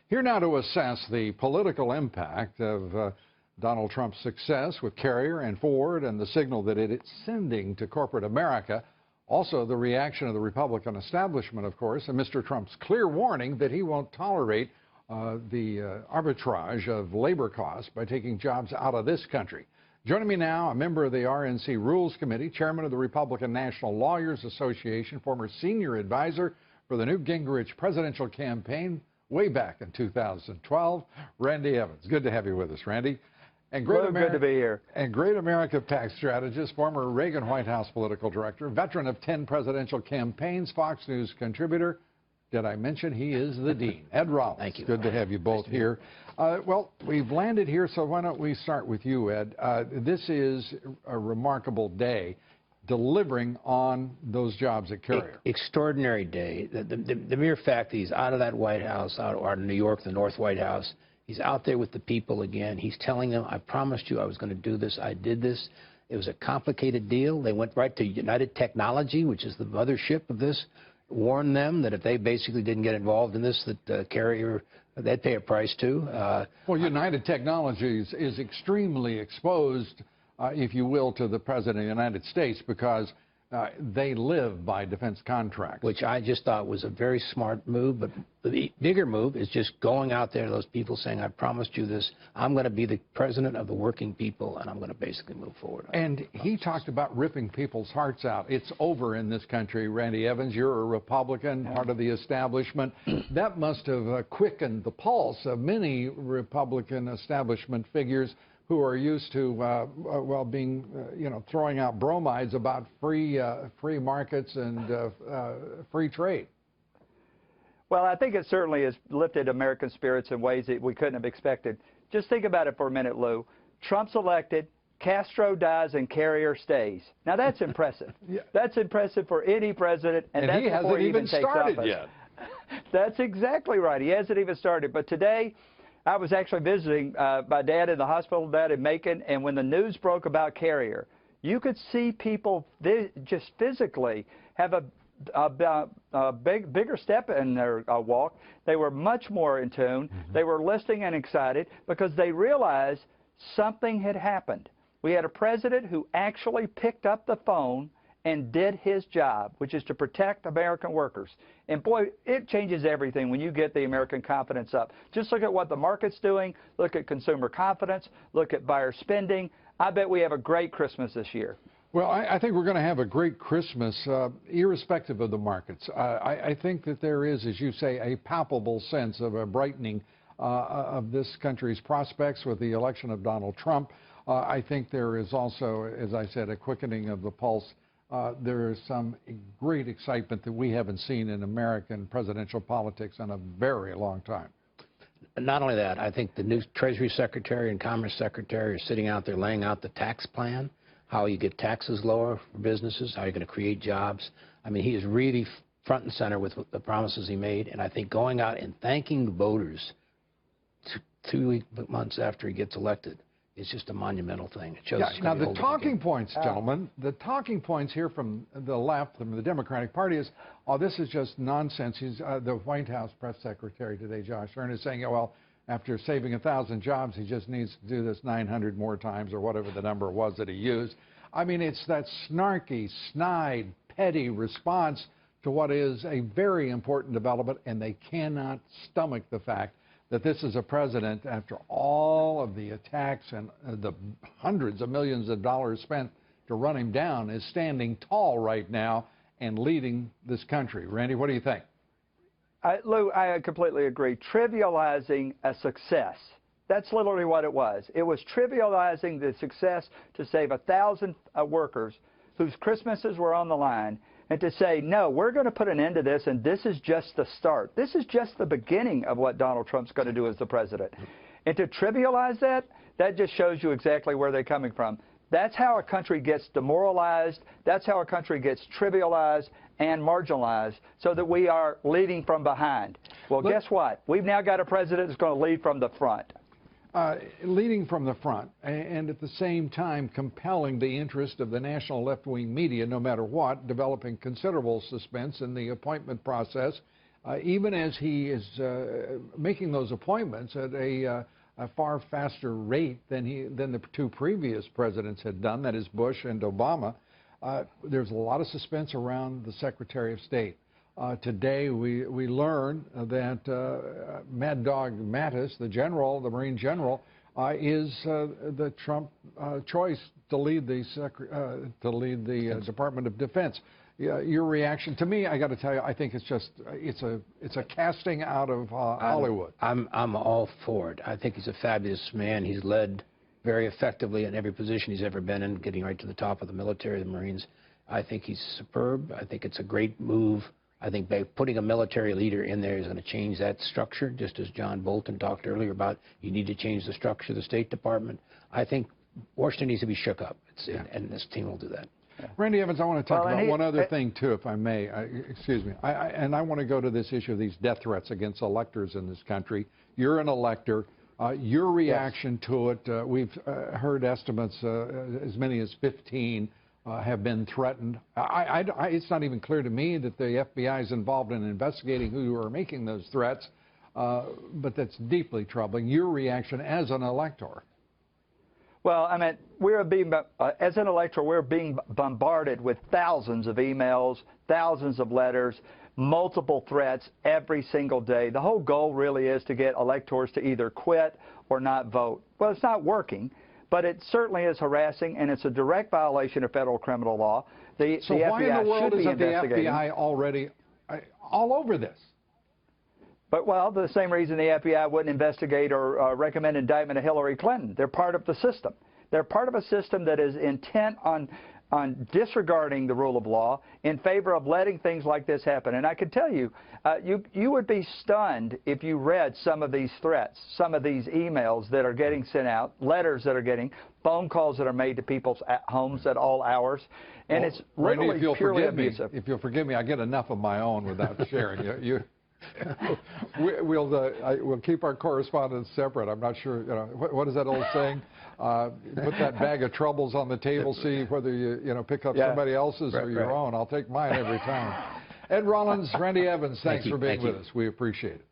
Here now to assess the political impact of Donald Trump's success with Carrier and Ford and the signal that it is sending to corporate America. Also, the reaction of the Republican establishment, of course, and Mr. Trump's clear warning that he won't tolerate the arbitrage of labor costs by taking jobs out of this country. Joining me now, a member of the RNC Rules Committee, chairman of the Republican National Lawyers Association, former senior advisor for the Newt Gingrich presidential campaign way back in 2012, Randy Evans. Good to have you with us, Randy. And good to be here. And Great America PAC strategist, former Reagan White House political director, veteran of 10 presidential campaigns, Fox News contributor. Did I mention he is the dean? Ed Rollins. Thank you. Good to have you both here. Well, we've landed here, so why don't we start with you, Ed? This is a remarkable day, delivering on those jobs at Carrier. Extraordinary day. The mere fact that he's out of that White House, out of New York, the North White House, he's out there with the people again. He's telling them, I promised you I was going to do this. I did this. It was a complicated deal. They went right to United Technology, which is the mothership of this, warned them that if they basically didn't get involved in this, that Carrier, they'd pay a price too. Well, United Technologies is extremely exposed, if you will, to the President of the United States because they live by defense contracts. Which I just thought was a very smart move, but the bigger move is just going out there to those people saying, I promised you this, I'm going to be the president of the working people, and I'm going to basically move forward. And he talked about ripping people's hearts out. It's over in this country, Randy Evans. You're a Republican, part of the establishment. That must have quickened the pulse of many Republican establishment figures who are used to, well, being, throwing out bromides about free markets and free trade. Well, I think it certainly has lifted American spirits in ways that we couldn't have expected. Just think about it for a minute, Lou. Trump's elected, Castro dies, and Carrier stays. Now, that's impressive. Yeah. That's impressive for any president, and that's he hasn't even started yet. That's exactly right. He hasn't even started. But today, I was actually visiting my dad in the hospital down in Macon, and when the news broke about Carrier, you could see people just physically have a bigger step in their walk. They were much more in tune. They were listening and excited because they realized something had happened. We had a president who actually picked up the phone and did his job, which is to protect American workers. And boy, it changes everything when you get the American confidence up. Just look at what the market's doing, look at consumer confidence, look at buyer spending. I bet we have a great Christmas this year. Well, I think we're going to have a great Christmas, irrespective of the markets. I think that there is, as you say, a palpable sense of a brightening of this country's prospects with the election of Donald Trump. I think there is also, as I said, a quickening of the pulse. There is some great excitement that we haven't seen in American presidential politics in a very long time. Not only that, I think the new Treasury Secretary and Commerce Secretary are sitting out there laying out the tax plan, how you get taxes lower for businesses, how you're going to create jobs. I mean, he is really front and center with the promises he made, and I think going out and thanking the voters 2 months after he gets elected, it's just a monumental thing. It shows now, the talking points, gentlemen, the talking points here from the left, from the Democratic Party is, oh, this is just nonsense. He's, the White House press secretary today, Josh Earn, is saying, oh, well, after saving 1,000 jobs, he just needs to do this 900 more times or whatever the number was that he used. I mean, it's that snarky, snide, petty response to what is a very important development, and they cannot stomach the fact that this is a president, after all of the attacks and the hundreds of millions of dollars spent to run him down, is standing tall right now and leading this country. Randy, what do you think? Lou, I completely agree. Trivializing a success. That's literally what it was. It was trivializing the success to save 1,000 workers whose Christmases were on the line, and to say, no, we're going to put an end to this, and this is just the start. This is just the beginning of what Donald Trump's going to do as the president. And to trivialize that, that just shows you exactly where they're coming from. That's how a country gets demoralized. That's how a country gets trivialized and marginalized, so that we are leading from behind. Well, guess what? We've now got a president that's going to lead from the front. Leading from the front, and at the same time compelling the interest of the national left-wing media, no matter what, developing considerable suspense in the appointment process even as he is making those appointments at a far faster rate than the two previous presidents had done, that is Bush and Obama. There's a lot of suspense around the Secretary of State. Today we learn that Mad Dog Mattis, the general, the Marine general, is the Trump choice to lead the Department of Defense. Your reaction? To me, I got to tell you, I think it's a casting out of Hollywood. I'm all for it. I think he's a fabulous man. He's led very effectively in every position he's ever been in, getting right to the top of the military, the Marines. I think he's superb. I think it's a great move. I think by putting a military leader in there is going to change that structure, just as John Bolton talked earlier about. You need to change the structure of the State Department. I think Washington needs to be shook up, and this team will do that. Yeah. Randy Evans, I want to talk about one other thing, too, if I may. Excuse me. I want to go to this issue of these death threats against electors in this country. You're an elector. Your reaction to it, we've heard estimates as many as 15 have been threatened. It's not even clear to me that the FBI is involved in investigating who are making those threats, but that's deeply troubling. Your reaction as an elector? Well, I mean, as an elector, we're being bombarded with thousands of emails, thousands of letters, multiple threats every single day. The whole goal really is to get electors to either quit or not vote. Well, it's not working, but it certainly is harassing, and it's a direct violation of federal criminal law. So why in the world isn't the FBI already all over this? But, well, the same reason the FBI wouldn't investigate or recommend indictment of Hillary Clinton. They're part of the system. They're part of a system that is intent on disregarding the rule of law in favor of letting things like this happen. And I can tell you, you would be stunned if you read some of these threats, some of these emails that are getting sent out, letters that are getting, phone calls that are made to people's homes at all hours. And it's literally purely abusive. If you'll forgive me, I get enough of my own without sharing. We'll keep our correspondence separate. I'm not sure, what is that old saying? Put that bag of troubles on the table, see whether you pick up somebody else's or your own. I'll take mine every time. Ed Rollins, Randy Evans, thanks for being with us. We appreciate it.